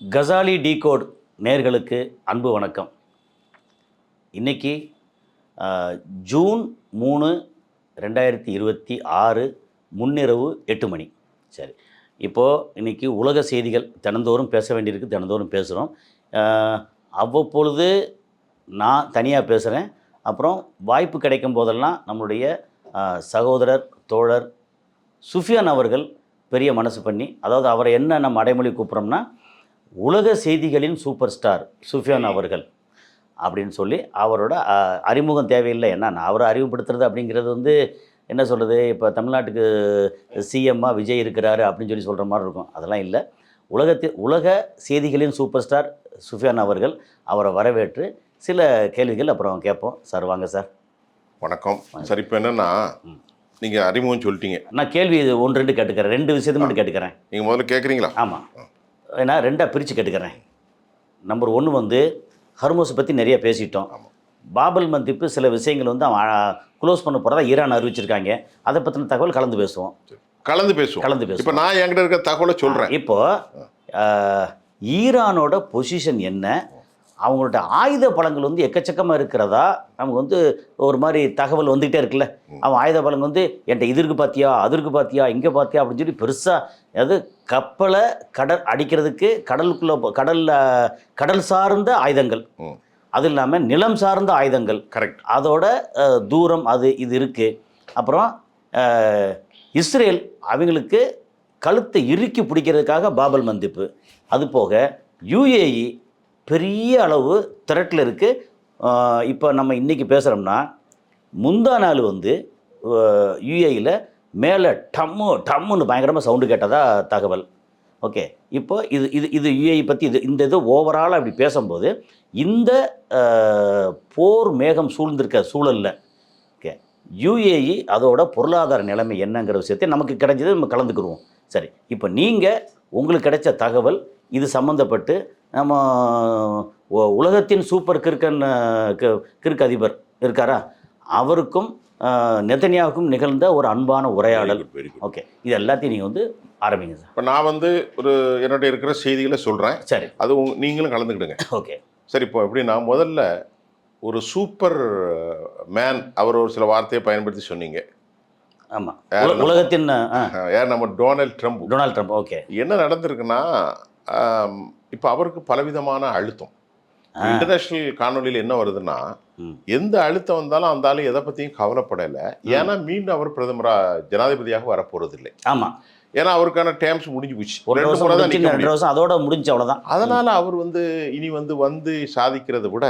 Ghazali decode நேயர்களுக்கு அன்பு வணக்கம். இன்றைக்கி ஜூன் 3, 2026 முன்னிரவு 8 மணி. சரி, இப்போது இன்றைக்கி உலக செய்திகள் தினந்தோறும் பேச வேண்டியிருக்கு, தினந்தோறும் பேசுகிறோம். அவ்வப்பொழுது நான் தனியாக பேசுகிறேன். அப்புறம் வாய்ப்பு கிடைக்கும் போதெல்லாம் நம்முடைய சகோதரர் தோழர் சுஃபியான் அவர்கள் பெரிய மனசு பண்ணி, அதாவது அவரை என்ன நம்ம அடைமொழி கூப்பிட்றோம்னா உலக செய்திகளின் சூப்பர் ஸ்டார் சுஃபியான் அவர்கள் அப்படின்னு சொல்லி அவரோட அறிமுகம் தேவையில்லை. என்ன அவரை அறிமுகப்படுத்துறது அப்படிங்கிறது என்ன சொல்கிறது, இப்போ தமிழ்நாட்டுக்கு சிஎம்மாக விஜய் இருக்கிறாரு அப்படின்னு சொல்லி சொல்கிற மாதிரி இருக்கும். அதெல்லாம் இல்லை. உலக செய்திகளின் சூப்பர் ஸ்டார் சுஃபியான் அவர்கள். அவரை வரவேற்று சில கேள்விகள் அப்புறம் கேட்போம். சார் வாங்க சார். வணக்கம் சார். இப்போ என்னென்னா நீங்கள் அறிமுகம் சொல்லிட்டீங்க, நான் கேள்வி 1-2 கேட்டுக்கிறேன். 2 விஷயத்தை மட்டும் கேட்டுக்கிறேன். நீங்கள் முதல்ல கேட்குறீங்களா? ஆமாம், ஏன்னா 2ஆக பிரித்து கேட்டுக்கிறேன். நம்பர் 1 ஹர்மோஸை பற்றி நிறைய பேசிட்டோம். பாபல் மந்திப்பு சில விஷயங்கள் அவன் க்ளோஸ் பண்ண போகிறதா ஈரான் அறிவிச்சிருக்காங்க. அதை பற்றின தகவல் கலந்து பேசுவோம். இப்போ நான் என்கிட்ட இருக்க தகவலை சொல்கிறேன். இப்போது ஈரானோட பொசிஷன் என்ன, அவங்களோட ஆயுத பலங்கள் எக்கச்சக்கமாக இருக்கிறதா நமக்கு ஒரு மாதிரி தகவல் வந்துகிட்டே இருக்குல்ல. அவன் ஆயுத பலங்கள் என்கிட்ட இதற்கு பார்த்தியா, அதற்கு பார்த்தியா, இங்கே பார்த்தியா அப்படின்னு சொல்லி பெருசாக, அதாவது கப்பலை அடிக்கிறதுக்கு கடல் சார்ந்த ஆயுதங்கள், அது இல்லாமல் நிலம் சார்ந்த ஆயுதங்கள். கரெக்ட். அதோட தூரம் இது இருக்குது. அப்புறம் இஸ்ரேல் அவங்களுக்கு கழுத்தை இறுக்கி பிடிக்கிறதுக்காக பாபல் மந்திப்பு. அது போக யுஏஇ பெரிய அளவு த்ரெட்டில் இருக்குது. இப்போ நம்ம இன்றைக்கி பேசுகிறோம்னா முந்தா நாள் யுஏஇயில் மேலே டம்முன்னு பயங்கரமாக சவுண்டு கேட்டதாக தகவல். ஓகே, இப்போ இது யுஏஇ பற்றி இது ஓவராலாக அப்படி பேசும்போது இந்த போர் மேகம் சூழ்ந்திருக்க சூழலில் ஓகே யுஏஇ அதோட பொருளாதார நிலைமை என்னங்கிற விஷயத்தை நமக்கு கிடைச்சது நம்ம கலந்துக்குருவோம். சரி, இப்போ நீங்கள் உங்களுக்கு கிடைச்ச தகவல் இது சம்மந்தப்பட்டு நம்ம உலகத்தின் சூப்பர் கிறுக்கு அதிபர் இருக்காரா, அவருக்கும் நெதன்யாவுக்கும் நிகழ்ந்த ஒரு அன்பான உரையாடல். ஓகே, இது எல்லாத்தையும் நீங்கள் ஆரம்பிங்க சார். இப்போ நான் ஒரு என்னுடைய இருக்கிற செய்திகளை சொல்கிறேன். சரி, அது நீங்களும் கலந்துக்கிடுங்க. ஓகே. சரி, இப்போ எப்படின்னா முதல்ல ஒரு சூப்பர் மேன் அவர் ஒரு சில வார்த்தையை பயன்படுத்தி சொன்னீங்க. ஆமாம், உலகத்தின் யார்? நம்ம டொனால்ட் ட்ரம்ப். ஓகே, என்ன நடந்திருக்குன்னா இப்போ அவருக்கு பலவிதமான அழுத்தம். இன்டர்நேஷ்னல் காணொலியில் என்ன வருதுன்னா, எந்த அழுத்தம் வந்தாலும் அந்த ஆளு எதை பற்றியும் கவலைப்படலை. ஏன்னா மீண்டும் அவர் ஜனாதிபதியாக வரப்போறதில்லை. ஆமாம், ஏன்னா அவருக்கான டேர்ம்ஸ் முடிஞ்சு போச்சு. 2 வருஷம் அதோட முடிஞ்சு, அவ்வளோதான். அதனால அவர் இனி வந்து சாதிக்கிறத விட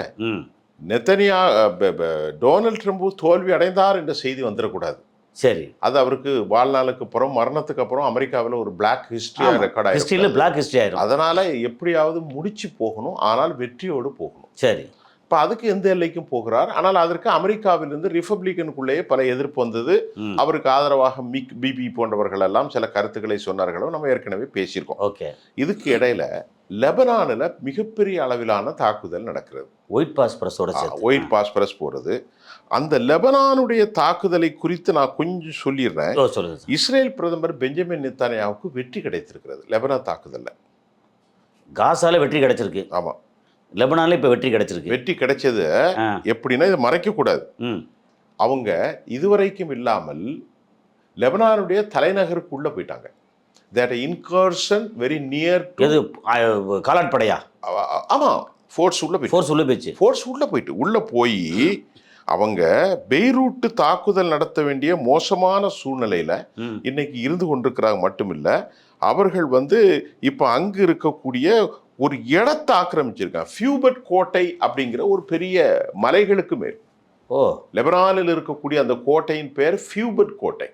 டொனால்ட் ட்ரம்ப் தோல்வி அடைந்தார் என்ற செய்தி வந்துடக்கூடாது. சரி, அது அவருக்கு வாழ்நாளுக்கு அப்புறம், மரணத்துக்கு அப்புறம் அமெரிக்காவில் ஒரு பிளாக் ஹிஸ்டரியாக ரெக்கார்ட் ஆயிடும். அதனால எப்படியாவது முடிச்சு போகணும், ஆனால் வெற்றியோடு போகணும். சரி, இப்போ அதுக்கு எந்த எல்லைக்கும் போகிறார். ஆனால் அதற்கு அமெரிக்காவிலிருந்து ரிப்பப்ளிக்கனுக்குள்ளேயே பல எதிர்ப்பு வந்தது. அவருக்கு ஆதரவாக பிபி போன்றவர்கள் எல்லாம் சில கருத்துக்களை சொன்னார்களும் நம்ம ஏற்கனவே பேசியிருக்கோம். ஓகே, இதுக்கு இடையில லெபனானில் மிகப்பெரிய அளவிலான தாக்குதல் நடக்கிறது. ஒயிட் பாஸ்பரஸ் போகிறது. அந்த லெபனானுடைய தாக்குதலை குறித்து நான் கொஞ்சம் சொல்லிடுறேன். இஸ்ரேல் பிரதமர் பெஞ்சமின் நெத்தன்யாவுக்கு வெற்றி கிடைத்திருக்கிறது லெபனான் தாக்குதல்ல. காசால வெற்றி கிடைச்சிருக்கு. ஆமாம், லெபனான்ல இப்போ வெற்றி கிடைச்சிருக்கு. வெற்றி கிடைச்சது எப்படின்னா, இதை மறைக்கக்கூடாது. அவங்க இதுவரைக்கும் இல்லாமல் லெபனானுடைய தலைநகருக்குள்ள போயிட்டாங்க. that incursion very near to எது காலாட்படையா? ஆமாம், ஃபோர்ஸ் உள்ள போய் அவங்க பெய்ரூட்டு தாக்குதல் நடத்த வேண்டிய மோசமான சூழ்நிலையில் இன்னைக்கு இருந்து கொண்டிருக்கிறாங்க. மட்டுமில்லை, அவர்கள் இப்போ அங்கு இருக்கக்கூடிய ஒரு இடத்தை ஆக்கிரமிச்சிருக்காங்க. ஃபியூபட் கோட்டை அப்படிங்கிற ஒரு பெரிய மலைகளுக்கு மேல். லெபனானில் இருக்கக்கூடிய அந்த கோட்டையின் பேர் ஃபியூபட் கோட்டை.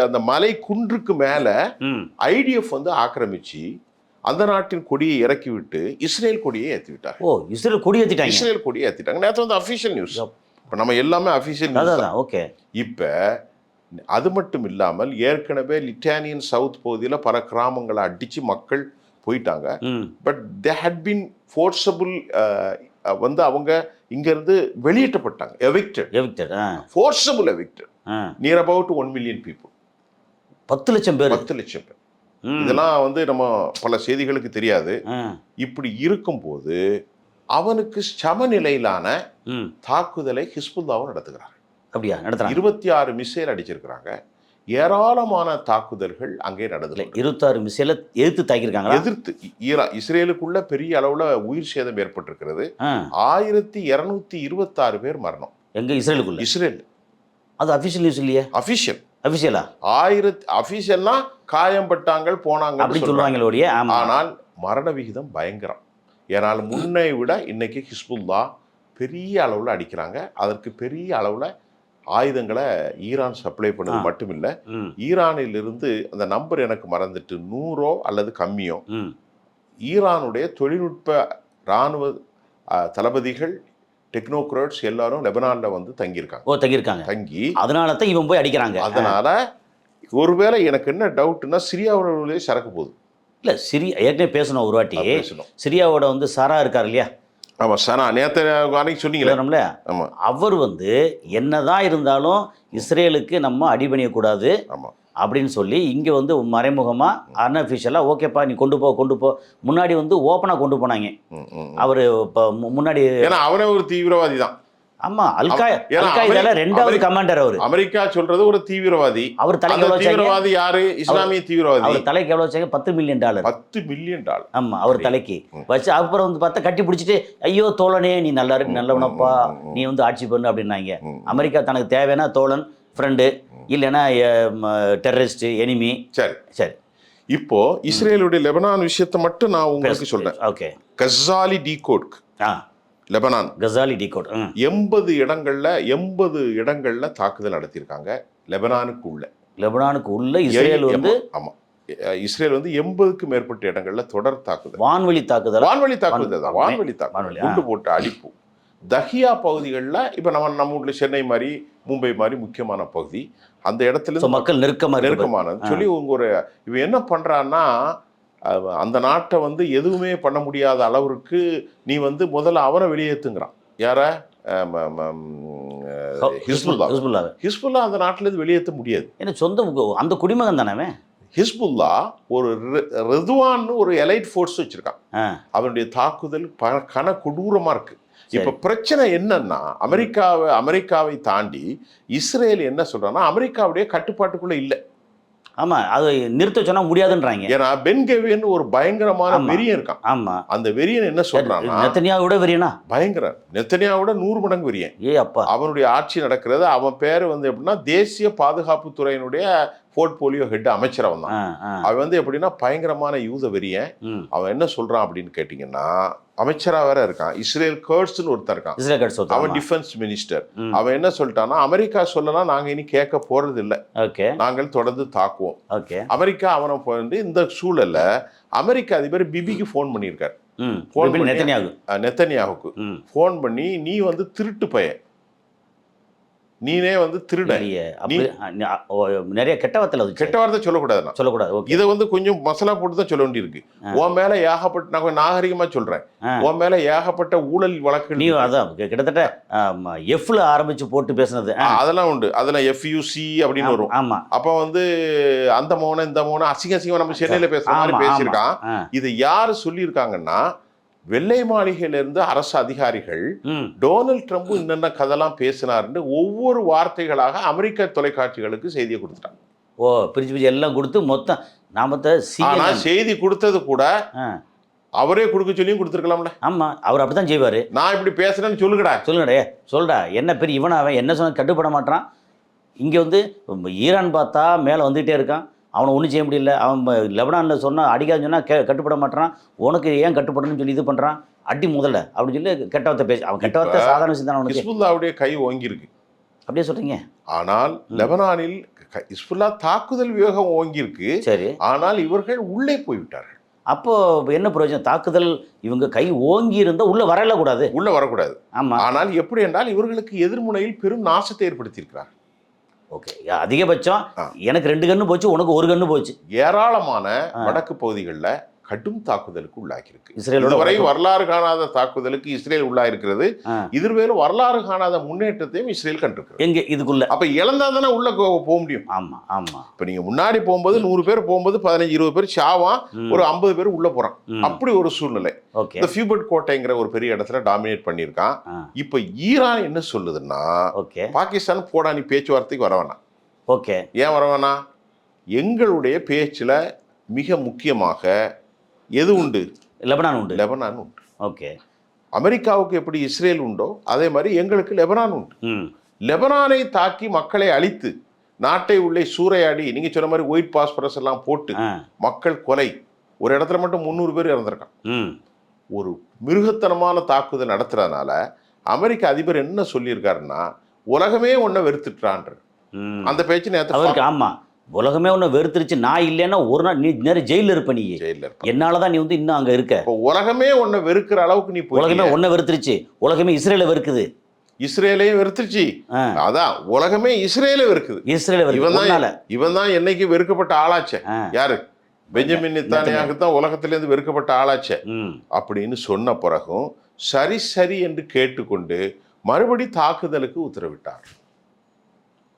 அந்த மலை குன்றுக்கு மேல ஐடிஎஃப் ஆக்கிரமிச்சு அந்த நாட்டின் கொடியை இறக்கி விட்டு இஸ்ரேல் கொடியை ஏற்றி விட்டாங்க. இஸ்ரேல் கொடியை ஏற்றிட்டாங்க. நேற்று அஃபிஷியல் நியூஸ். இப்போ நம்ம எல்லாமே அஃபிஷியல் நியூஸ். ஓகே, இப்போ அது மட்டும் இல்லாமல் ஏற்கனவே லிட்டானியன் சவுத் பகுதியில் பல கிராமங்களை அடிச்சு மக்கள் போயிட்டாங்க. But they had been forcible அவங்க இங்கிருந்து வெளியேற்றப்பட்டாங்க. Forcible evicted. Near about 1 million people. 10 லட்சம் பேர். இதெல்லாம் வந்து நம்ம பல செய்திகளுக்கு தெரியாது. இப்படி இருக்கும்போது அவனுக்கு சமநிலையிலான தாக்குதலை ஹிஸ்புல்லாவும் நடத்துகிறார். அப்படியா நடத்துறாங்க? 26 மிசைல் அடிச்சிருக்கிறாங்க. ஏராளமான தாக்குதல்கள் அங்கே நடந்தது. 26 மிசைல எதிர்த்து தாக்கியிருக்காங்க. எதிர்த்து இஸ்ரேலுக்குள்ள பெரிய அளவுல உயிர் சேதம் ஏற்பட்டிருக்கிறது. 1226 பேர் மரணம். எங்க இஸ்ரேலுக்குள்ள? இஸ்ரேல். அது அபிஷியல் நியூஸ் இல்லையே. அபிஷியலா 1000 அபிஷியல்னா காயம்பட்டாங்க போனாங்க அப்படி சொல்லுவாங்களோடைய. ஆனால் மரண விகிதம் பயங்கரம். ஏனால் முன்னை விட இன்னைக்கு ஹிஸ்புல்லா பெரிய அளவுல அடிக்கிறாங்க. அதற்கு பெரிய அளவுல ஆயுதங்களை ஈரான் சப்ளை பண்ணது மட்டும் இல்லை, ஈரானில் இருந்து அந்த நம்பர் எனக்கு மறந்துட்டு 100 அல்லது கம்மியோ ஈரானுடைய தொழில்நுட்ப இராணுவ தளபதிகள் டெக்னோக்ராட்ஸ் எல்லாரும் லெபனான்ல வந்து தங்கியிருக்காங்க. தங்கி அதனால தான் இவன் போய் அடிக்கிறாங்க. அதனால ஒருவேளை எனக்கு என்ன டவுட்னா சிரியாவுடைய சரக்கு போகுது. இல்லை சிரியா ஏற்கனவே பேசணும் ஒரு வாட்டி. சிரியாவோட வந்து சாரா இருக்கார் இல்லையா? ஆமாம் சார், நேற்று அன்னைக்கு சொன்னீங்களே. ஆமாம், அவர் வந்து என்னதான் இருந்தாலும் இஸ்ரேலுக்கு நம்ம அடிபணியக்கூடாது அப்படின்னு சொல்லி இங்கே வந்து மறைமுகமாக அன்அஃபிஷியலாக ஓகேப்பா நீ கொண்டு போ முன்னாடி வந்து ஓப்பனாக கொண்டு போனாங்க. அவர் இப்போ முன்னாடி அவரே ஒரு தீவிரவாதி தான். ஆமா, அல்காய்தால ரெண்டாவது கமாண்டர் அவர். அமெரிக்கா சொல்றது ஒரு தீவிரவாதி. அவர் தீவிரவாதி யாரு? இஸ்லாமிய தீவிரவாதி. அவர் தலைக்கு எவ்வளவு வச்சாங்க? $10 மில்லியன். $10 மில்லியன். ஆமா, அவர் தலைக்கு வச்சு அப்புறம் வந்து பார்த்தா கட்டி பிடிச்சிட்டு ஐயோ தோழனே நீ நல்லா இருக்கு, நல்லவனப்பா, நீ வந்து ஆட்சி பண்ணு அப்படின்னாங்க. அமெரிக்கா தனக்கு தேவையான தோழன், ஃப்ரெண்டு, இல்லைன்னா டெரரிஸ்ட், எனிமி. சரி இப்போ இஸ்ரேலுடைய லெபனான் விஷயத்தை மட்டும் நான் உங்களுக்கு சொல்றேன். ஓகே. கஸாலி டீகோட் லெபனான், கஸாலி டீகோட் 80 இடங்கள்ல தாக்குதல் நடத்தியிருக்காங்க. லெபனானுக்கு உள்ள இஸ்ரேல் வந்து ஆமா, இஸ்ரேல் வந்து 80க்கும் மேற்பட்ட இடங்கள்ல தொடர் தாக்குதல், வான்வழி தாக்குதல், குண்டு போட்டு அடிப்பு. தஹியா பகுதிகளில் இப்போ நம்ம ஊர்ல சென்னை மாதிரி, மும்பை மாதிரி முக்கியமான பகுதி, அந்த இடத்துல மக்கள் நெருக்கமான சொல்லி இவன் என்ன பண்றான்னா, அந்த நாட்டை வந்து எதுவுமே பண்ண முடியாத அளவிற்கு நீ வந்து முதல்ல அவனை வெளியேற்றுங்கிறான். யார? ஹிஸ்புல்லா அந்த நாட்டிலேருந்து வெளியேற்ற முடியாது. ஏன்னா சொந்த அந்த குடிமகன் தானே. ஹிஸ்புல்லா ஒரு ரெதுவான்னு ஒரு எலைட் ஃபோர்ஸ் வச்சிருக்கான். அவனுடைய தாக்குதல் கொடூரமா இருக்கு. இப்ப பிரச்சனை என்னன்னா, அமெரிக்காவை தாண்டி இஸ்ரேல் என்ன சொல்றான்னா, அமெரிக்காவுடைய கட்டுப்பாட்டுக்குள்ள இல்லை. ஆமா, அது நிறுத்த சொன்னா முடியாதுன்றாங்க. ஏன்னா பென்கெவின் ஒரு பயங்கரமான வெறியன் இருக்கான். ஆமா, அந்த வெறியன் என்ன சொல்றான்னா, நெத்தனியாவோட வெறியனா? பயங்கர நெத்தனியாவோட 100 மடங்கு வெறியன். அப்பா, அவனுடைய ஆட்சி நடக்கிறது. அவன் பேரு வந்து எப்படின்னா, தேசிய பாதுகாப்பு துறையினுடைய போர்ட்போலியோ ஹெட் அமைச்சர் அவன் தான். அவன் வந்து எப்படின்னா பயங்கரமான யூத வெறியன். அவன் என்ன சொல்றான் அப்படின்னு கேட்டீங்கன்னா, அமைச்சரா வேற இருக்கான். இஸ்ரேல் கர்ட்ஸ்னு ஒருத்தர் இருக்கான். அவன் டிஃபென்ஸ் மினிஸ்டர். அவன் என்ன சொல்லிட்டான்னா, அமெரிக்கா சொல்லலாம் நாங்க இனி கேட்க போறது இல்லை, நாங்கள் தொடர்ந்து தாக்குவோம். அமெரிக்கா அவனை போய் இந்த சூழல்ல அமெரிக்க அதிபர் பிபிக்கு போன் பண்ணியிருக்காரு. நெத்தனியாவுக்கு போன் பண்ணி, நீ வந்து திருட்டு பையன், நீனே வந்து திருட, நிறைய கெட்ட வார்த்தை சொல்லக்கூடாது. இதை வந்து கொஞ்சம் மசாலா போட்டு தான் சொல்ல வேண்டியிருக்கு. உன் மேல ஏகப்பட்ட, நான் நாகரிகமா சொல்றேன், உன் மேல ஏகப்பட்ட ஊழல் வழக்குகள். நீ அதான் கிட்டத்தட்ட எஃப்ல ஆரம்பிச்சு போட்டு பேசுனது அதெல்லாம் உண்டு. அதெல்லாம் FUC அப்படின்னு வரும். ஆமா, அப்ப வந்து அந்த மௌன இந்த மௌன அசிங்கமா நம்ம சென்னையில பேசுற மாதிரி பேசியிருக்கான். இது யாரு சொல்லியிருக்காங்கன்னா, வெள்ளை மாளிகையில இருந்து அரசு அதிகாரிகள் டொனால்ட் ட்ரம்ப் என்னென்ன கதெல்லாம் பேசினார்னு ஒவ்வொரு வார்த்தைகளாக அமெரிக்க தொலைக்காட்சிகளுக்கு செய்தியை கொடுத்துட்டாங்க. பிரிச்சு எல்லாம் கொடுத்து மொத்தம் செய்தி கொடுத்தது கூட அவரே கொடுக்க சொல்லியும் கொடுத்துருக்கலாம்ல. ஆமா, அவர் அப்படித்தான் செய்வாரு. நான் இப்படி பேசுறேன்னு சொல்லுடா என்ன பெரிய இவன் என்ன சொன்ன கட்டுப்பட மாட்டான். இங்க வந்து ஈரான் பார்த்தா மேல வந்துகிட்டே இருக்கான், அவனை ஒன்றும் செய்ய முடியல. அவன் லெபனானில் சொன்னால் அடிக்காதுன்னு சொன்னால் கட்டுப்பட மாட்டான். உனக்கு ஏன் கட்டுப்படணும்னு சொல்லி இது பண்ணுறான், அடி முதல்ல அப்படின்னு சொல்லி கெட்ட வார்த்தை பேசி, அவன் கெட்ட வார்த்தை சாதாரண விஷயம் தான். அவனுக்கு ஹிஸ்புல்லாவுடைய கை ஓங்கியிருக்கு அப்படியே சொல்கிறீங்க. ஆனால் லெபனானில் ஹிஸ்புல்லா தாக்குதல் விவேகம் ஓங்கியிருக்கு. சரி, ஆனால் இவர்கள் உள்ளே போய்விட்டார்கள். அப்போ என்ன பிரயோஜனம்? தாக்குதல் இவங்க கை ஓங்கி இருந்தால் உள்ளே வரக்கூடாது. ஆமாம், ஆனால் எப்படி என்றால் இவர்களுக்கு எதிர்முனையில் பெரும் நாசத்தை ஏற்படுத்தியிருக்கிறார். ஓகே, அதிகபட்சம் எனக்கு 2 கண்ணு போச்சு, உனக்கு 1 கண்ணு போச்சு. ஏராளமான வடக்கு பகுதிகளில் கடும் தாக்குதலுக்கு உள்ளாகியிருக்கு. இஸ்ரேலோட இதுவரை வரலாறு காணாத தாக்குதலுக்கு இஸ்ரேல் உள்ளாயிருக்கிறது. இதுவேளை வரலாறு காணாத முன்னேற்றத்தையும் இஸ்ரேல் கண்டிருக்கிறது. எங்க இதுக்குள்ள அப்ப இழந்தா தானே உள்ள போக முடியும். ஆமா ஆமா. இப்ப நீங்க முன்னாடி போகும்போது 100 பேர் போகும்போது 15-20 பேர் சாவான், ஒரு 50 பேர் உள்ள போறான். அப்படி ஒரு சூழ்நிலை. இந்த ஃபியூபர்ட் கோட்டைங்கிற ஒரு பெரிய இடத்துல டாமினேட் பண்ணியிருக்கான். இப்ப ஈரான் என்ன சொல்லுதுன்னா, பாகிஸ்தான் போடா நீ பேச்சுவார்த்தைக்கு வர வேணாம். ஓகே, ஏன் வர வேணாம்? எங்களுடைய பேச்சுல மிக முக்கியமாக எது உண்டு? லெபனான் உண்டு. லெபனான் உண்டு. ஓகே, அமெரிக்காவுக்கு எப்படி இஸ்ரேல் உண்டோ அதே மாதிரி எங்களுக்கு லெபனான் உண்டு. லெபனானை தாக்கி மக்களை அழித்து நாட்டை உள்ளே சூறையாடி நீங்க சொன்ன மாதிரி ஒயிட் பாஸ்பரஸ் எல்லாம் போட்டு மக்கள் கொலை, ஒரு இடத்துல மட்டும் 300 பேர் இறந்திருக்கான். ஒரு மிருகத்தனமான தாக்குதல் நடத்துறதுனால அமெரிக்க அதிபர் என்ன சொல்லியிருக்காருன்னா, உலகமே ஒன்ன வெறுத்துட்டான்ற அந்த பேச்சு நேரத்துக்கு. ஆமா, உலகமே ஒன்று வெறுத்துருச்சு, நான் இல்லைன்னா ஒரு நாள் நீ நேரம் ஜெயிலில் இருப்ப. நீ என்னாலதான் நீ வந்து இன்னும் அங்க இருக்க. உலகமே ஒன்ன வெறுக்கிற அளவுக்கு நீ உலகமே ஒன்ன வெறுத்துருச்சு. உலகமே இஸ்ரேலை வெறுக்குது. இஸ்ரேலையும் வெறுத்துருச்சு. அதான் உலகமே இஸ்ரேலை வெறுக்குது. இவன் தான் என்னைக்கு வெறுக்கப்பட்ட ஆளாச்சே. யாரு? பெஞ்சமின் நெத்தன்யாகு தான் உலகத்திலேருந்து வெறுக்கப்பட்ட ஆளாச்சே அப்படின்னு சொன்ன பிறகும் சரி சரி என்று கேட்டுக்கொண்டு மறுபடி தாக்குதலுக்கு உத்தரவிட்டார்.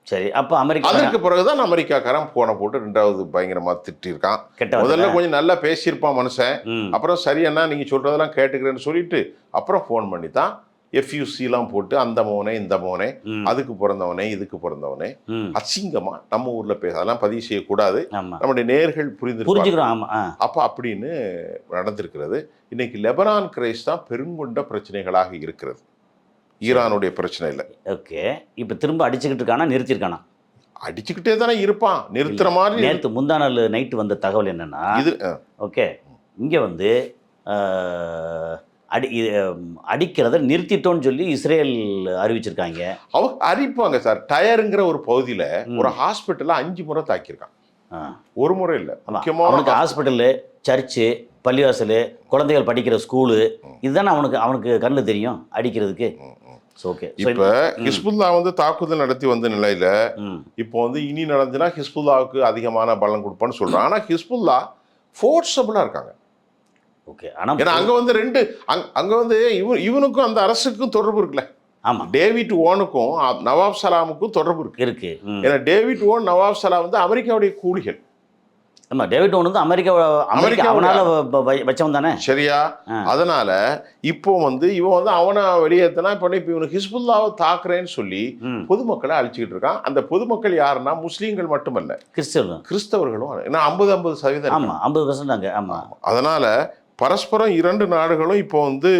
சரி, அப்போ அமெரிக்கா அதற்கு பிறகுதான் அமெரிக்காக்காரன் போன போட்டு 2வது பயங்கரமா திட்டிருக்கான். முதல்ல கொஞ்சம் நல்லா பேசியிருப்பான் மனுஷன். அப்புறம் சரி அண்ணா நீங்க சொல்றதெல்லாம் கேட்டுக்கிறேன்னு சொல்லிட்டு அப்புறம் போன் பண்ணி தான் எஃப்யூசிலாம் போட்டு அந்த மோனே இந்த மோனே, அதுக்கு பிறந்தவனே இதுக்கு பிறந்தவனே, அசிங்கமா நம்ம ஊர்ல பேச அதெல்லாம் பதிவு செய்யக்கூடாது, நம்முடைய நேர்கள் புரிஞ்சுக்கிறோம். அப்ப அப்படின்னு நடந்திருக்கிறது. இன்னைக்கு லெபனான் கிரைஸ் தான் பெருங்கொண்ட பிரச்சனைகளாக இருக்கிறது. ஈரானுடைய பிரச்சனை இல்லை. ஓகே, இப்போ திரும்ப அடிச்சுக்கிட்டு இருக்கானா, நிறுத்திருக்கானா? அடிச்சுக்கிட்டே தானே இருப்பான். நிறுத்துற மாதிரி நேற்று முந்தா நாள் நைட்டு வந்த தகவல் என்னன்னா, இது ஓகே இங்கே வந்து அடிக்கிறத நிறுத்திட்டோன்னு சொல்லி இஸ்ரேல் அறிவிச்சிருக்காங்க. அவங்க அறிவிப்பாங்க சார். டயருங்கிற ஒரு பகுதியில் ஒரு ஹாஸ்பிட்டலில் 5 முறை தாக்கியிருக்கான். ஒரு முறை இல்லை, முக்கியமாக ஹாஸ்பிட்டலு, சர்ச்சு, பள்ளிவாசல், குழந்தைகள் படிக்கிற ஸ்கூலு, இதுதானே அவனுக்கு கண்ணில் தெரியும் அடிக்கிறதுக்கு. ஓகே, இப்போ ஹிஸ்புல்லா வந்து தாக்குதல் நடத்தி வந்த நிலையில இப்போ வந்து இனி நடந்துன்னா ஹிஸ்புல்லாவுக்கு அதிகமான பலம் கொடுப்பான்னு சொல்றான். ஆனால் ஹிஸ்புல்லா ஃபோர்ஸபிளா இருக்காங்க. ஓகே, ஆனால் ஏன்னா அங்கே வந்து அங்கே வந்து இவனுக்கும் அந்த அரசுக்கும் தொடர்பு இருக்குல்ல. ஆமாம், டேவிட் ஓனுக்கும் நவாப் சலாமுக்கும் தொடர்பு இருக்கு. ஏன்னா டேவிட் ஓன், நவாப் சலாம் வந்து அமெரிக்காவுடைய கூலிகள். ஆமா, டேவிட் ஓன் வந்து அமெரிக்கா அவனால வச்சவன் தானே. சரியா? அதனால இப்போ வந்து இவன் வந்து அவனை வெளியேற்றினா இப்போ இவனுக்கு ஹிஸ்புல்லாவை தாக்குறேன்னு சொல்லி பொதுமக்களை அழிச்சுக்கிட்டு இருக்கான். அந்த பொதுமக்கள் யாருன்னா முஸ்லீம்கள் மட்டுமல்ல, கிறிஸ்தவர்களும். ஏன்னா 50% ஆமா, 50% ஆமா. அதனால பரஸ்பரம் 2 நாடுகளும் இப்போ வந்து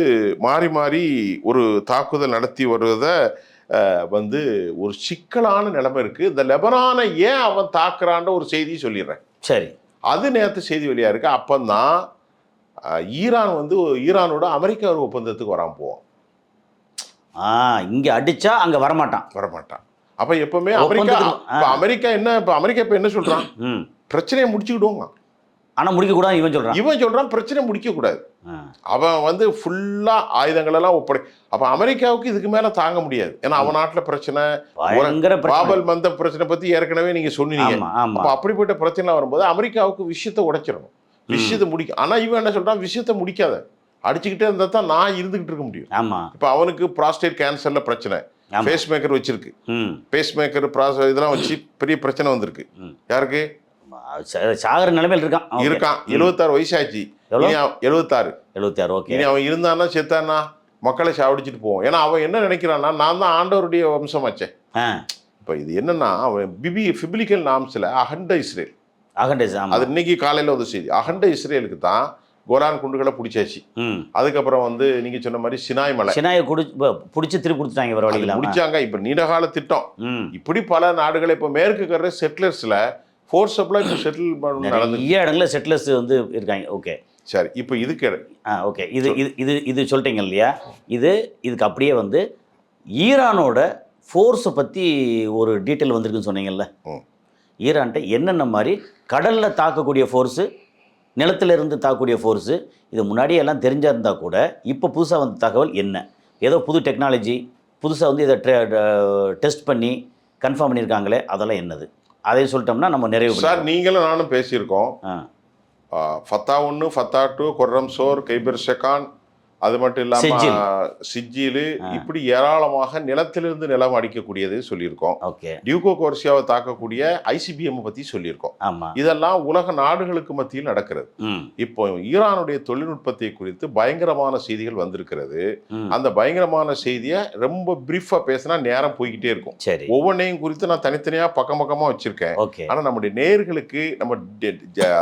மாறி மாறி ஒரு தாக்குதல் நடத்தி வருவதை வந்து ஒரு சிக்கலான நிலைமை இருக்கு. இந்த லெபனானை ஏன் அவன் தாக்குறான்ற ஒரு செய்தி சொல்லிடுறேன். சரி, அது நேற்று செய்தி வெளியா இருக்கு. அப்பந்தான் ஈரான் வந்து ஈரானோட அமெரிக்கா ஒரு ஒப்பந்தத்துக்கு வராம போவான். இங்க அடிச்சா அங்க வரமாட்டான். அப்ப எப்பவுமே அமெரிக்கா என்ன சொல்றான்? பிரச்சனையை முடிச்சுக்கிடுவோங்க. ஆனா முடிக்க கூடாது இவன் சொல்றான் பிரச்சனை முடிக்க கூடாது. அவன் வந்து ஃபுல்லா ஆயுதங்கள் எல்லாம் அப்ப அமெரிக்காவுக்கு இதுக்கு மேல தாங்க முடியாது. ஏன்னா அவன் நாட்டுல பிரச்சனை, பாபல் மந்த பிரச்சனை பத்தி ஏற்கனவே நீங்க சொன்னீங்க. அப்ப அப்படிப்பட்ட பிரச்சனை வரும்போது அமெரிக்காவுக்கு விஷயத்தை உடைச்சிடணும், விஷயத்தை முடிக்க. ஆனா இவன் என்ன சொல்றான்? விஷயத்தை முடிக்காத, அடிச்சுக்கிட்டே இருந்தா தான் நான் இருந்துகிட்டு இருக்க முடியும். இப்ப அவனுக்கு ப்ராஸ்டேட் கேன்சர்ல பிரச்சனை, பேஸ் மேக்கர் வச்சிருக்கு, பேஸ் மேக்கர் இதெல்லாம் வச்சு பெரிய பிரச்சனை வந்திருக்கு. யாருக்கு? சாகர நிலைமையில் இருக்கான். 76 வயசாச்சு. 76. ஓகே, இனி அவன் இருந்தான்னா செத்தானா மக்களை சாவடிச்சுட்டு போவோம். ஏன்னா அவன் என்ன நினைக்கிறான்னா, நான் தான் ஆண்டவருடைய வம்சமாச்சே. இப்போ இது என்னன்னா, அவன் பிபிலிக்கல் நாம்ஸ்ல அகண்ட இஸ்ரேல், அது இன்னைக்கு காலையில் ஒரு செய்தி. அகண்ட இஸ்ரேலுக்கு தான் கோலான் குண்டுகளை பிடிச்சாச்சு. அதுக்கப்புறம் வந்து நீங்க சொன்ன மாதிரி சினாய் பிடிச்சி திருப்பி கொடுத்துட்டாங்க, முடிச்சாங்க. இப்ப நீண்டகால திட்டம். இப்படி பல நாடுகளை இப்போ மேற்கு கரை செட்டிலர்ஸ்ல ஃபோர்ஸபிளா இப்போ செட்டில் நிறைய இடங்களில் செட்டிலர்ஸ் வந்து இருக்காங்க. ஓகே, சரி. இப்போ இதுக்கு ஓகே, இது சொல்லிட்டீங்க இல்லையா? இதுக்கு அப்படியே வந்து ஈரானோட ஃபோர்ஸை பற்றி ஒரு டீட்டெயில் வந்திருக்குன்னு சொன்னீங்கல்ல. ஈரான்கிட்ட என்னென்ன மாதிரி கடலில் தாக்கக்கூடிய ஃபோர்ஸு, நிலத்தில் இருந்து தாக்கக்கூடிய ஃபோர்ஸு, இது முன்னாடியே எல்லாம் தெரிஞ்சா இருந்தால் கூட இப்போ புதுசாக வந்த தகவல் என்ன? ஏதோ புது டெக்னாலஜி புதுசாக வந்து இதை டெஸ்ட் பண்ணி கன்ஃபார்ம் பண்ணியிருக்காங்களே, அதெல்லாம் என்னது? அதையும் சொல்லிட்டோம்னா நம்ம நிறைவு. சார் நீங்களும் நானும் பேசியிருக்கோம். ஃபத்தா 1, ஃபத்தா 2, கொர்ரம் சோர், கைபர் ஷெகான், அது மட்டும் இல்லாமல் சிஜில், இப்படி ஏராளமாக நிலத்திலிருந்து நிலம் அடிக்கக்கூடியது சொல்லியிருக்கோம். டியூகோ கோர்சியாவை தாக்கக்கூடிய ஐசிபிஎம் பற்றி சொல்லியிருக்கோம். இதெல்லாம் உலக நாடுகளுக்கு மத்தியில் நடக்கிறது. இப்போ ஈரானுடைய தொழில்நுட்பத்தை குறித்து பயங்கரமான செய்திகள் வந்திருக்கிறது. அந்த பயங்கரமான செய்தியை ரொம்ப பிரீஃபா பேசினா நேரம் போய்கிட்டே இருக்கும். ஒவ்வொன்றையும் குறித்து நான் தனித்தனியா பக்கமா வச்சிருக்கேன். ஆனா நம்முடைய நேயர்களுக்கு,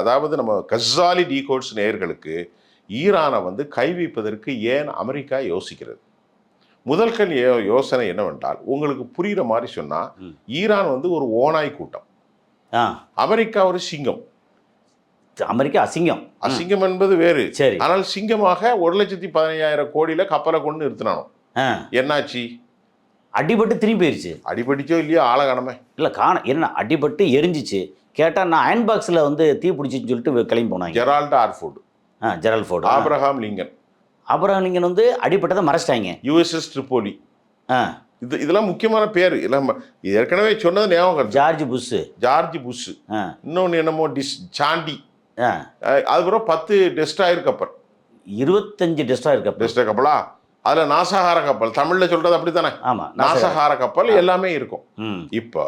அதாவது நம்ம கஸ்ஸாலி டீகோட்ஸ் நேயர்களுக்கு ஈரானை வந்து கை வைப்பதற்கு ஏன் அமெரிக்கா யோசிக்கிறது? முதல்கண் யோசனை என்னவென்றால், உங்களுக்கு புரியுற மாதிரி சொன்னா, ஈரான் வந்து ஒரு ஓநாய் கூட்டம், அமெரிக்கா ஒரு சிங்கம். அமெரிக்கா அசிங்கம். அசிங்கம் என்பது வேறு. ஆனால் சிங்கமாக 1,15,000 கோடியில கப்பலை கொண்டு நிறுத்தினானோ, என்னாச்சு? அடிபட்டு திரும்பி போயிருச்சு. அடிபட்டுச்சோ இல்லையோ, ஆளகானமே இல்லை என்ன அடிபட்டு எரிஞ்சிச்சு. கேட்டால் நான் அயன் பாக்ஸில் வந்து தீ பிடிச்சின்னு சொல்லிட்டு கிளம்பி போனாங்க. Gerald R Ford, Gerald Ford, Abraham Lincoln வந்து அடிப்பட்டதை மறைச்சிட்டாங்க. யுஎஸ்எஸ் ட்ரிப்போலி, இதெல்லாம் முக்கியமான பேர். ஏற்கனவே சொன்னது ஞாபகம். ஜார்ஜ் புஷ், இன்னொன்று என்னமோ சாண்டி, அதுக்கப்புறம் 10 டெஸ்ட்ராயர் கப்பல், 25 டெஸ்ட்ராயர் கப்பலா, அதுல நாசகார கப்பல், தமிழ்ல சொல்றது அப்படித்தானே? நாசகார கப்பல் எல்லாமே இருக்கும். இப்போ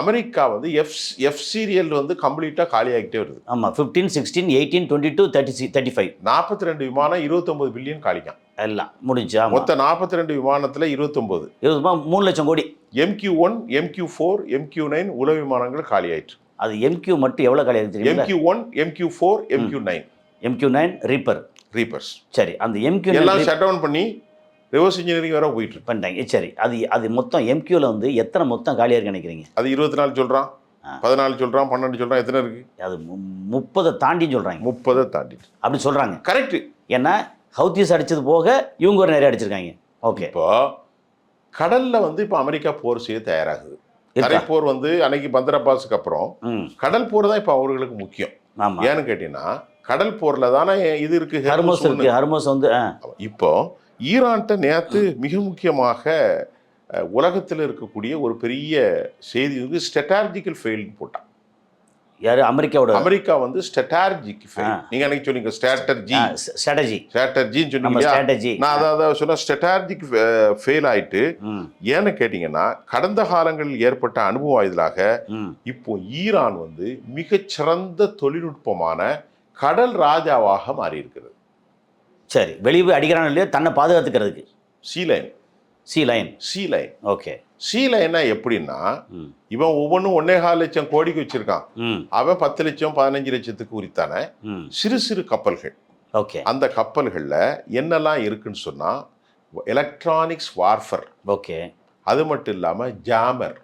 அமெரிக்கா வந்து எஃப் சீரியல் வந்து கம்ப்ளீட்டா காலி ஆகிட்டே வருது. 15, 16, 18, 22, 35 42 விமானம், 29 பில்லியன் காலிக்கான். எல்லாம் முடிஞ்சா மொத்தம் 42 விமானத்துல 29 3 லட்சம் கோடி. MQ-1, MQ-4, MQ-9 உளவு விமானங்கள் காலி ஆயிடுச்சு. அது MQ மட்டும் எவ்வளவு காலி ஆயிடுச்சு? MQ-1, MQ-4, MQ-9 reapers. சரி, அந்த MQ எல்லாம் ஷட் டவுன் பண்ணி ரிவர்ஸ் இன்ஜினியரிங் வேற போயிட்டு பண்ணிட்டாங்க. சரி, அது மொத்தம் MQல வந்து எத்தனை மொத்தம் காலியாக இருக்கு நினைக்கிறீங்க? அது 24 சொல்றான், 14 சொல்றான், 12 சொல்றான். எத்தனை இருக்கு? அது 30 தாண்டி சொல்றாங்க. 30 தாண்டி அப்படி சொல்றாங்க. கரெக்ட். ஏன்னா ஹவுத்திஸ் அடிச்சது போக இவங்க ஒரு நிறைய அடிச்சிருக்காங்க. ஓகே. இப்போ கடல்ல வந்து இப்போ அமெரிக்கா போர் செய்ய தயாராகுது. கரை போர் வந்து அன்னைக்கு பந்தர் அப்பாஸுக்கு அப்புறம் கடல் போர் தான் இப்போ அவர்களுக்கு முக்கியம். ஏன்னு கேட்டீங்கன்னா, கடல் போர்ல தானே இது இருக்கு, ஹர்மோஸ் வந்து. இப்போ ஈரான்கிட்ட நேற்று மிக முக்கியமாக உலகத்தில் இருக்கக்கூடிய ஒரு பெரிய செய்தி வந்து ஸ்ட்ராட்டஜிக்கல் ஃபெயில்னு போட்டான். யாரு? அமெரிக்கா வந்து ஸ்ட்ராட்டஜிக் ஃபெயில். நீங்க அன்னைக்கு சொன்னீங்க ஸ்ட்ராட்டஜின்னு சொன்னீங்க. நான் அதாவது சொன்ன ஸ்ட்ராட்டஜிக் ஃபெயில் ஆயிட்டு. ஏன்னு கேட்டீங்கன்னா, கடந்த காலங்களில் ஏற்பட்ட அனுபவ வாயிலாக இப்போ ஈரான் வந்து மிகச்சிறந்த தொழில்நுட்பமான கடல் ராஜாவாக மாறி இருக்கிறது. சரி, வெளியே அடிக்கிறான் இல்லையா தன்னை பாதுகாத்துக்கிறதுக்கு. Sea line. ஓகே. சி லைனா எப்படின்னா, இவன் ஒவ்வொன்றும் 1.25 லட்சம் கோடிக்கு வச்சிருக்கான். அவன் 10 லட்சம் 15 லட்சத்துக்கு உரித்தான சிறு சிறு கப்பல்கள். ஓகே. அந்த கப்பல்கள்ல என்னெல்லாம் இருக்குன்னு சொன்னா, எலக்ட்ரானிக்ஸ் வார்ஃபர். ஓகே. அது மட்டும் இல்லாம ஜாமர்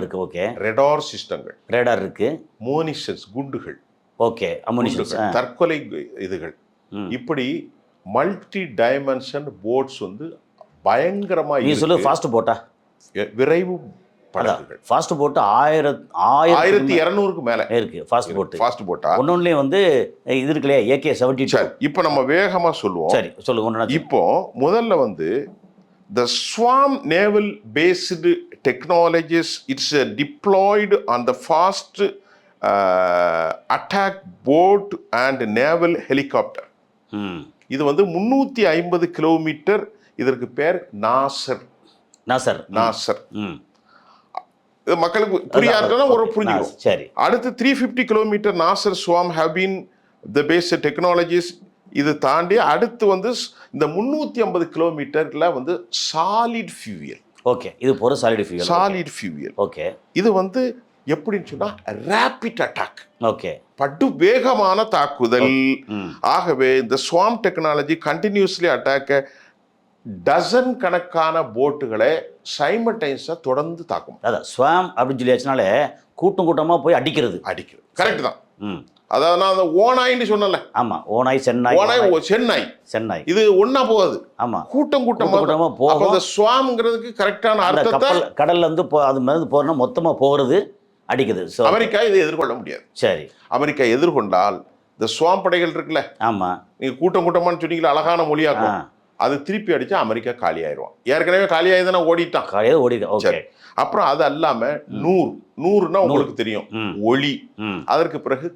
இருக்கு. ஓகே. ரேடார் சிஸ்டங்கள். ரேடார் இருக்கு. மோனிஷன்ஸ், குண்டுகள். ஓகே. அமுனிஷன்ஸ், தற்கொலை இதுகள். இப்படி மல்டி டைமென்ஷன் போட்ஸ் வந்து பயங்கரமா சொல்லு. ஃபாஸ்ட் போட்டா விரைவு படகுகள். ஃபாஸ்ட் போட்டு 1200க்கு மேல இருக்கு. ஃபாஸ்ட் போட்டா ஒன்னொன்னுலயே வந்து இது இருக்கு இல்லையா, AK-72. இப்போ நம்ம வேகமா சொல்லுவோம். சரி, சொல்லுங்க. இப்போ முதல்ல வந்து the swarm naval based technologies, it's deployed on the fast attack boat and naval helicopter. இது வந்து 350 கிலோமீட்டர். இதற்கு பேர் நாசர். இது மக்களுக்கு புரியாதுன்னா ஒரு புரிஞ்சுக்கும். சரி. அடுத்து 350 kilometre Nasr swarm have been the best technologies. இது தாண்டி அடுத்து வந்து இந்த 350 கிலோமீட்டர்ல வந்து சாலிட் ஃபியூயல். ஓகே. இது போற சாலிட் ஃபியூயல். ஓகே. இது வந்து எப்படின்னு சொன்னா ரேபிட் அட்டாக். ஓகே. படு வேகமான தாக்குதல். ஆகவே இந்த ஸ்வாம் டெக்னாலஜி கண்டினியூஸ்லி அட்டாக் டசன் கணக்கான போட்டுகளை சைமல்டேனியஸா தொடர்ந்து தாக்கும். அதான் ஸ்வாம் அப்படின்னு சொல்லியாச்சுனாலே கூட்டமா போய் அடிக்கிறது. கரெக்ட் தான். அதாவது நான் அந்த ஓநாய்னு சொன்னல. ஆமா, ஓநாய், சென்னாய் இது ஒண்ணா போகுது. ஆமா, கூட்டமா போகும். அந்த ஸ்வாம்ங்கிறதுக்கு கரெக்டான அர்த்தத்தை கடல்ல இருந்து அது மேல போறனா மொத்தமா போறது அடிக்குது. அமெரிக்கா இதை எதிர்கொள்ள முடியாது. சரி. அமெரிக்கா எதிர்கொண்டால் இந்த ஸ்வாம் படைகள் இருக்குல்ல. ஆமா, நீங்க கூட்டமான்னு சொன்னீங்களா, அழகான மொழியாக்கும். அது திருப்பி அடிச்சா அமெரிக்கா காலி ஆயிடுவான். ஏற்கனவே காலி ஆயிடுதுன்னா ஓடிட்டான். அப்புறம் அது அல்லாம நூறுனா உங்களுக்கு தெரியும், ஒளி. அதற்கு பிறகு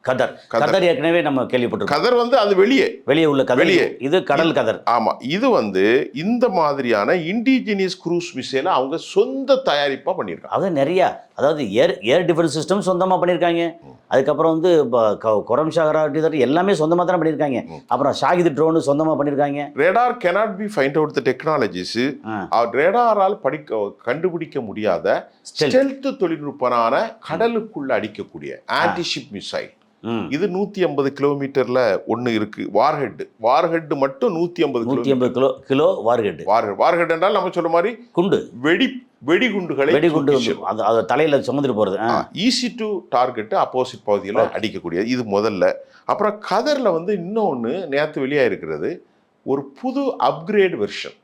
கதர். கதர் ஏற்கனவே நம்ம கேள்விப்பட்டிருக்கோம். கதர் வந்து அது வெளியே உள்ள கதர். வெளியே. இது கடல் கதர். ஆமா, இது வந்து இந்த மாதிரியான இண்டிஜினியஸ் க்ரூஸ் மிசைலை அவங்க சொந்த தயாரிப்பா பண்ணியிருக்காங்க. அது நிறைய, அதாவது ஏர் டிஃபென்ஸ் சிஸ்டம் சொந்தமா பண்ணியிருக்காங்க. அதுக்கப்புறம் வந்து கொரம் ஷாகரா எல்லாமே சொந்தமா தான் பண்ணியிருக்காங்க. அப்புறம் ஷாகித் ட்ரோன் சொந்தமா பண்ணியிருக்காங்க. Radar cannot be find out the technologies. ரேடாரால் கண்டுபிடிக்க முடியாத ஸ்டெல்த் தொழில்நுட்பமான கடலுக்குள்ள அடிக்கக்கூடிய ஆன்டிஷிப் மிசைல். இது 150 கிலோமீட்டர்ல ஒண்ணு இருக்கு. வார்ஹெட் மட்டும் 150 கிலோ வார்ஹெட். வார்ஹெட் என்றால் நம்ம சொல்ற மாதிரி குண்டு, வெடிகுண்டு அது தலையில சுமந்துட்டு போறது. ஈஸி டு டார்கெட் அப்போசிட் பகுதியில் அடிக்கக்கூடியது இது முதல்ல. அப்புறம் கதர்ல வந்து இன்னொன்று நேற்று வெளியாக இருக்கிறது, ஒரு புது அப்கிரேட் வெர்ஷன்.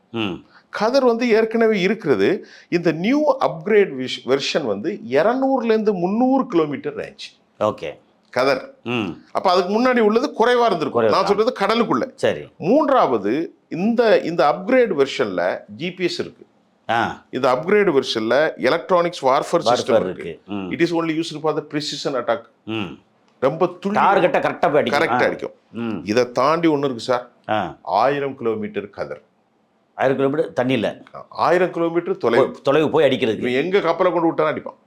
கதர் வந்து ஏற்கனவே இருக்கிறது. இந்த நியூ அப்கிரேட் வெர்ஷன் வந்து 200 to 300 கிலோமீட்டர் ரேஞ்ச். ஓகே, கதர். அப்ப அதுக்கு முன்னாடி உள்ளது குறைவா இருந்திருக்கும். நான் சொல்றது கடலுக்குள்ள. சரி. மூன்றாவது, இந்த அப்கிரேட் வெர்ஷன்ல ஜிபிஎஸ் இருக்கு. இந்த அப்கிரேட் வெர்ஷன்ல எலக்ட்ரானிக்ஸ் வார்ஃபேர் சிஸ்டம் இருக்கு. It is only used for the precision attack. ரொம்ப டார்கெட்டை கரெக்டா அடிக்கும். இதை தாண்டி ஒன்று இருக்கு சார், 1000 கிலோமீட்டர் கதர். 1000 கிலோமீட்டர் தண்ணி இல்லை, 1000 கிலோமீட்டர் தொலைவு போய் அடிக்கிறது. எங்க கப்பலை கொண்டு விட்டாலும் அடிப்பான்.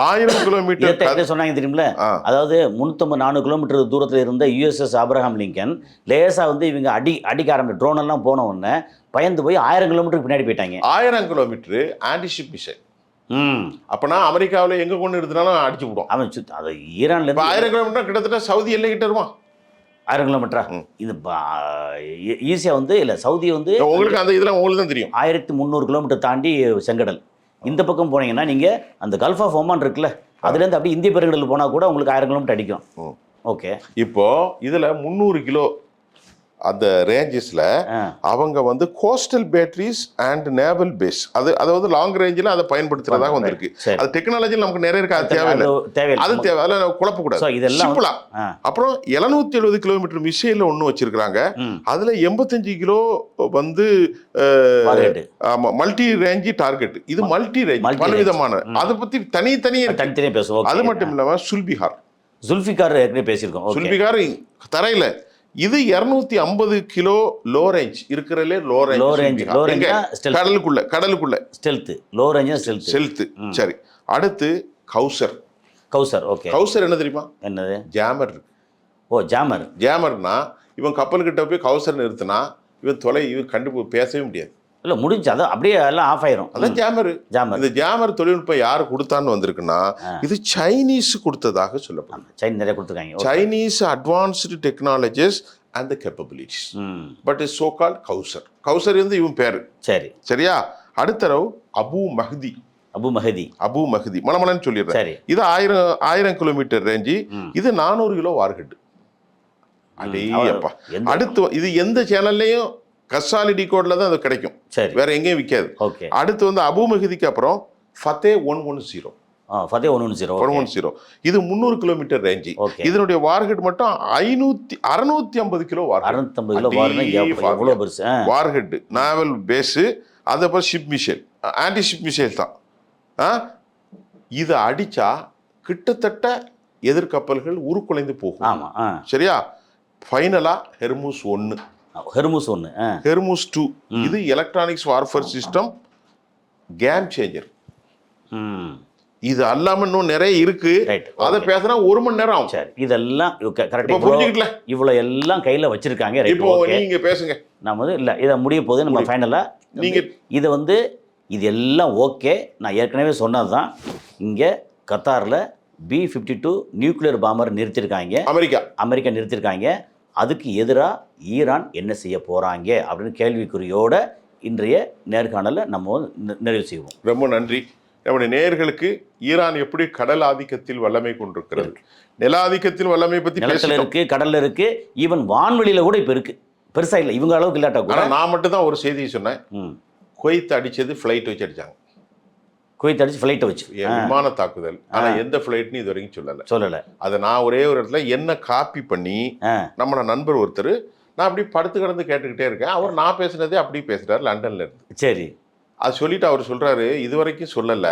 1000 கிலோமீட்டர் சொன்னாங்க தெரியுமில. அதாவது 350-400 கிலோமீட்டர் தூரத்தில் இருந்த யுஎஸ்எஸ் ஆப்ரஹாம் லிங்கன் லேசா வந்து இவங்க அடிக்க ஆரம்பிச்சு ட்ரோன் எல்லாம் போன உடனே பயந்து போய் 1000 கிலோமீட்டருக்கு பின்னாடி போயிட்டாங்க. 1000 கிலோமீட்டர் ஆன்டிஷிப் மிசைல். அப்பனா அமெரிக்காவில் எங்க கொண்டு இருந்தாலும் அடிச்சு விடும் அவன். அது ஈரான்ல இருந்து 1000 கிலோமீட்டர் கிட்டத்தட்ட சவுதி எல்லை கிட்ட வருமா? 1000 கிலோமீட்டரா? இது ஈஸியா வந்து இல்ல, சவுதி வந்து உங்களுக்கு அந்த இதெல்லாம் உங்களுக்கு தான் தெரியும். 1300 கிலோமீட்டர் தாண்டி செங்கடல். இந்த பக்கம் போனீங்கன்னா நீங்க அந்த கல்ஃப் ஆஃப் ஒமான் இருக்குல்ல, அதுல இருந்து அப்படியே இந்திய பெருங்கடல் போனா கூட உங்களுக்கு 1000 கிலோமீட்டர் அடிக்கும். ஓகே, இப்போ இதுல 300 கிலோ அந்த ரேஞ்சஸ்ல அவங்க வந்து coastal batteries and naval base அதாவது லாங் ரேஞ்சில் அதை பயன்படுத்துறதாக வந்திருக்கு. அது டெக்னாலஜியில் நமக்கு நிறைய இருக்கு, அது தேவையில்லை. அது தேவை, அதில் குழப்பக்கூடாது. சிம்பிளா. அப்புறம் 770 கிலோமீட்டர் மிசைல ஒன்று வச்சிருக்காங்க. அதுல 85 கிலோ வந்து மல்டி ரேஞ்சி டார்கெட். இது மல்டி ரேஞ்ச் பலவிதமான, அதை பத்தி தனித்தனியே பேசுவோம். அது மட்டும் இல்லாம சுல்ஃபிகார் ஏற்கனவே பேசியிருக்கோம். சுல்ஃபிகார் தரையில இது 250 கிலோ லோ ரேஞ்ச் இருக்கிறதுல லோ ரேஞ்ச் கடலுக்குள்ள ஸ்டெல்த் லோ ரேஞ்ச் ஸ்டெல்த். சரி, அடுத்து கௌசர். ஓகே, கௌசர் என்ன தெரியுமா? என்னது? ஜாமர் இருக்கு. ஜாமர்னா இவன் கப்பல் கிட்ட போய் கௌசர் நிறுத்தினா இவன் பேசவே முடியாது. இல்லை, முடிஞ்சு அதான் அப்படியே எல்லாம் ஆஃப் ஆயிரும். அதான் ஜாமர். இந்த ஜாமர் தொழில்நுட்பம் யாரு கொடுத்தான்னு வந்திருக்குன்னா இது சைனீஸ் கொடுத்ததாக சொல்லப்படும். சைனீஸ் நிறைய கொடுத்துருக்காங்க. Chinese advanced technologies and the capabilities. But is so called கௌசர் வந்து இவன் பேரு. சரி, சரியா? அடுத்தரவு அபு மஹதி மலமலன்னு சொல்லிடுறேன். இது 1000 கிலோமீட்டர் ரேஞ்சு. இது 400 கிலோ வார்ஹெட். அடேயப்பா. அடுத்து இது எந்த சேனல்லையும் கசாலிடி கோட்ல தான் அது கிடைக்கும், வேற எங்கேயும் விற்காது. அடுத்து வந்து அபு மஹதிக்கு அப்புறம் ஃபத்தே 110. இது 300 கிலோமீட்டர் ரேஞ்ச். இதனுடைய வார்ஹெட் மட்டும் 650 கிலோ வார்ஹெட். நாவல் பேஸ், அதுக்கப்புறம் ship missile, anti ship missile தான். இது அடிச்சா கிட்டத்தட்ட எதிர்கப்பல்கள் உருக்குலைந்து போகும். சரியா? ஃபைனலா ஹெர்முஸ் 1, ஹெர்முஸ் 2. இது electronics warfare system, game changer. இது அல்லாம இன்னும் நிறைய இருக்கு. அதை பேசினா 1 மணி நேரம் ஆகும். சரி, இதெல்லாம் புரிஞ்சுக்கிட்டல. இவ்வளவு எல்லாம் கையில வச்சிருக்காங்க. இப்போ நீங்க பேசுங்க. நம்ம இல்ல இதை முடிய போது நம்ம ஃபைனலா நீங்க இதை வந்து இது எல்லாம் ஓகே. நான் ஏற்கனவே சொன்னதுதான். இங்க கத்தார்ல B-52 நியூக்ளியர் பாம்பர் நிறுத்திருக்காங்க. அமெரிக்கா நிறுத்திருக்காங்க. அதுக்கு எதிராக ஈரான் என்ன செய்ய போறாங்க அப்படின்னு கேள்விக்குறியோட இன்றைய நேர்காணலை நம்ம நிறைவு செய்வோம். ரொம்ப நன்றி. நம்முடைய நேயர்களுக்கு ஈரான் எப்படி கடல் ஆதிக்கத்தில் வல்லமை கொண்டிருக்கிறது, நில ஆதிக்கத்தில் வல்லமை பத்தி நிலத்துல இருக்கு, கடல்ல இருக்கு, ஈவன் வான்வெளியில கூட இப்ப இருக்கு. பெருசா இல்லை, இவங்க அளவுக்கு இல்லாட்டா கூட. நான் மட்டும் தான் ஒரு செய்தியை சொன்னேன். குவைத் அடிச்சது ஃபிளைட் வச்சு அடிச்சாங்க. குவைத் அடிச்சு ஃபிளைட்டை வச்சு விமான தாக்குதல். ஆனா எந்த ஃபிளைட்னு இது வரைக்கும் சொல்லல. அதை நான் ஒரே ஒரு இடத்துல என்ன காப்பி பண்ணி நம்ம நண்பர் ஒருத்தர், நான் அப்படி படுத்து கிடந்து கேட்டுக்கிட்டே இருக்கேன். அவர் நான் பேசுனதே அப்படி பேசுறாரு லண்டன்ல இருந்து. சரி, அது சொல்லிட்டு அவர் சொல்றாரு, இது வரைக்கும் சொல்லல,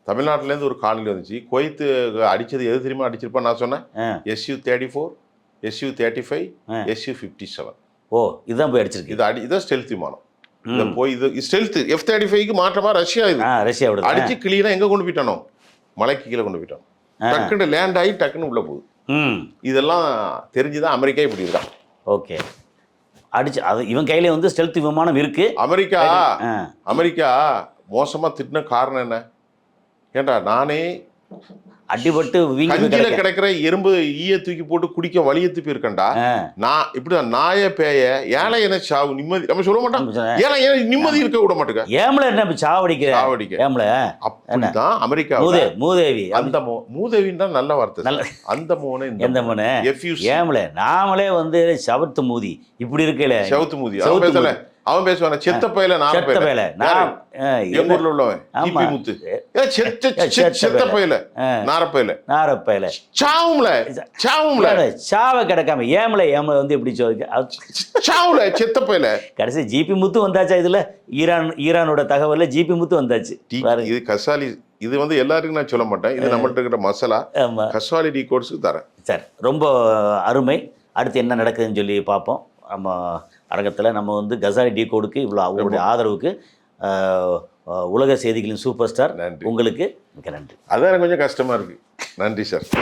தமிழ்நாட்டிலேருந்து ஒரு காணொலி வந்துச்சு. குவைத்து அடிச்சது எது தெரியுமா அடிச்சிருப்பா நான் சொன்னேன்? Su-34, Su-35, Su-57. ஓ, இதுதான் போய் அடிச்சிருக்கு. இதான் ஸ்டெல்த் விமானம். இதை போய் இது ஸ்டெல்த் F-35க்கு மாற்றமா ரஷ்யா இது ரஷ்யா அடிச்சு கிளியரா எங்க கொண்டு போயிட்டானோ, மலைக்கு கீழே கொண்டு போயிட்டானோ, டக்குன்னு லேண்ட் ஆகி டக்குன்னு உள்ள போகுது. இதெல்லாம் தெரிஞ்சுதான் அமெரிக்கா இப்படி இருக்கான். ஓகே, அடிச்சு அது இவன் கையில வந்து ஸ்டெல்த் விமானம் இருக்கு. அமெரிக்கா மோசமா திட்டின காரணம் என்ன? ஏண்டா நானே அடிபட்டு கஞ்சில கிடைக்கிற எறும்பு ஈய தூக்கி போட்டு குடிக்க வழிய துப்பி இருக்கேன்டா. நான் இப்படிதான் நாய பேய ஏழை என்ன சாவு நிம்மதி நம்ம சொல்ல மாட்டோம். ஏழை நிம்மதி இருக்க விட மாட்டேங்க. ஏமல என்ன சாவடிக்க ஏமல அப்படிதான் அமெரிக்கா மூதேவி. அந்த மூதேவின்னு தான் நல்ல வார்த்தை. அந்த மோனே எந்த மோனே ஏமல நாமளே வந்து சவத்து மூதி இப்படி இருக்கல. சவத்து மூதி அவன் பேசுவான செத்த பையில எங்க ஊர்ல உள்ளவன் முத்து செத்த பையில நாரப்பையில சாவும்ல சாவ கிடக்காம ஏமல வந்து எப்படி சாவுல செத்த பையில. கடைசி ஜிபி முத்து வந்தாச்சா இதுல? ஈரானோட தகவல்ல ஜிபி முத்து வந்தாச்சு. இது கசாலி, இது வந்து எல்லாருக்கும் நான் சொல்ல மாட்டேன், இது நம்மள்ட்ட இருக்கிற மசாலா. கசாலி டீ கோட்ஸுக்கு தரேன் சார். ரொம்ப அருமை. அடுத்து என்ன நடக்குதுன்னு சொல்லி பார்ப்போம். நம்ம அரங்கத்தில் நம்ம வந்து கசாலி டீ கோடுக்கு இவ்வளோ அவங்களுடைய ஆதரவுக்கு உலக செய்திகளின் சூப்பர் ஸ்டார் உங்களுக்கு மிக நன்றி. அதான் கொஞ்சம் கஷ்டமா இருக்கு. நன்றி சார்.